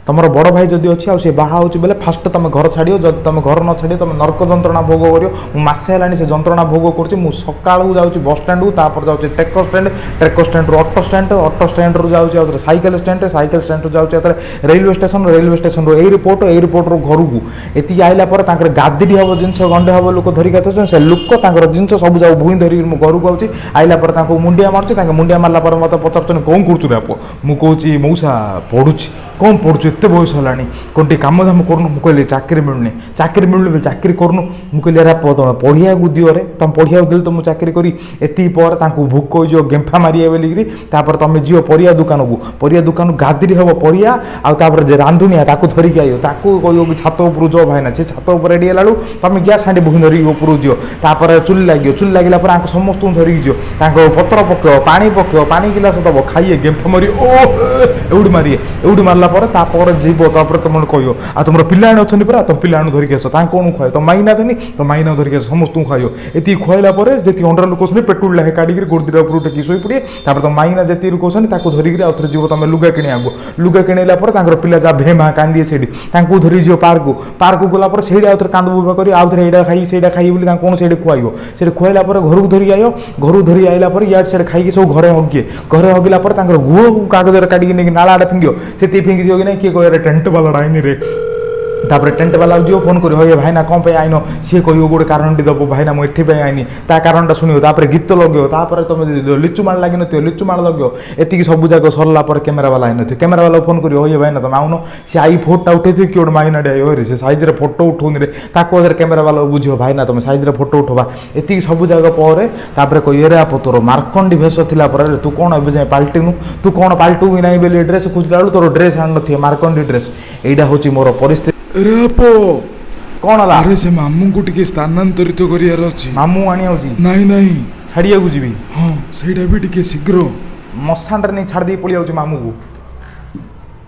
तुमर बड़ भाई जदि अच्छी आ बाहा हो बोले फास्ट तुम घर छाड़ियो जब तुम घर न छाड़ तुम नर्क जंत्रणा भोग कर मसे है से जंत्रणा भोग कर सका जाऊँगी बस स्टाण्ड को तापर जाऊँगी ट्रेक स्टाण्ड रू ऑटो स्टाण्ड रू जाऊँगी साइकेल स्टाण्ड जाऊँगी रेलवे स्टेशन रू यही रिपोर्ट रू घर को ये आइला गादी हम जिन गंडे हम लोक धरिक से लोक जिन सब जाऊ भूई धरिक घर को आऊँगी आइला मुंडिया मार्च मुंडिया मारला मत पचार कौन कर मुझे मौसा पढ़ुची कौन पढ़ु एत बयस है कौन टी कम धाम कर कहली चाकरी मिलूनी चाकरी करूँ मुझे पढ़िया को दियो रे तुम पढ़िया दिल तो मुझे चाकरी करी एति पर भोक हो गेंफा मारे बोलिकी तुम जीव परिया दुकान गादी हम परिया आउे जे रांधुनिया धरिकी आयो कह कि छात उपर जो भाईना से छात उपर रेडी है तुम गैस हांडी बुही धरिकी ऊपर जीव चुली लगे समस्त धरिकी जीव पत्र पक पानी गिलास दब खाइए गेंफा मारी एवढी मारिए एवढी मारला जीव तुम कह आ तुम पिला अच्छा पूरा तुम पिला धरिक आस कौन खुआ तुम माइना अच्छी तो माइना धरिक आस समस्त खाइयो ये खुआला जी अंडर लोक पेट्रोल लाहे काढ़ी गोड़ दिटा ऊपर टेक शोई पड़े तुम माइना जी कहते धरिक आउ थे जीव तुम लुगा कि लुगा किणला पिला जहाँ भेमा कांदी से धरी जीव पार्क गला से आउ थे कांद बुबा कर आउ थे यहाँ खाई से खाई बोली कौन से खुआइब से खुआला घर को धरिक आयो घर धरी आइला इाड़ से खाई सब घरे हगिला गुह कागज काढ़ी नाला आड़े फिंग से फिंगी दियो कि किए कह टेंट वाला आईनी रे तापर टेंट वाला जो फोन कर हे भाईना कौन पे आईन सी कह गोटे कारण दब भाईना मुझे आईनी ता कारण शुणो तापर गीत लगे तापर तुम लिचु माड़ लगी नो लिचु माड़ लगे एति सब जगह सरला कैमेरा वाला आई नो कैमेरा वाला फोन कर हे भाईना तुम आउन सी आई फोटा उठे कि गोटे माइना रे से सैज फोटो उठाऊनी रे कैमेरा वाला बुझ भाईना तुम सैज फोटो उठवा एति सब जगह पर कह रे तोर मार्कंडी भेष थिला तू कौन ए जाए पाल्टिनु तू कौन पाल्टू भी ना बोली ड्रेस खोजला तोर ड्रेस आन न मार्कंडी ड्रेस यहाँ हूँ मोर परिस्थिति कौन है अरे से मामू को टिके स्थानांतरित करियार अछि मामू आनी होची नहीं नहीं छाड़िया को जीवी हां सेटा भी टिके शीघ्र मसांडर नहीं छाड़ दी पड़ी आउची मामू को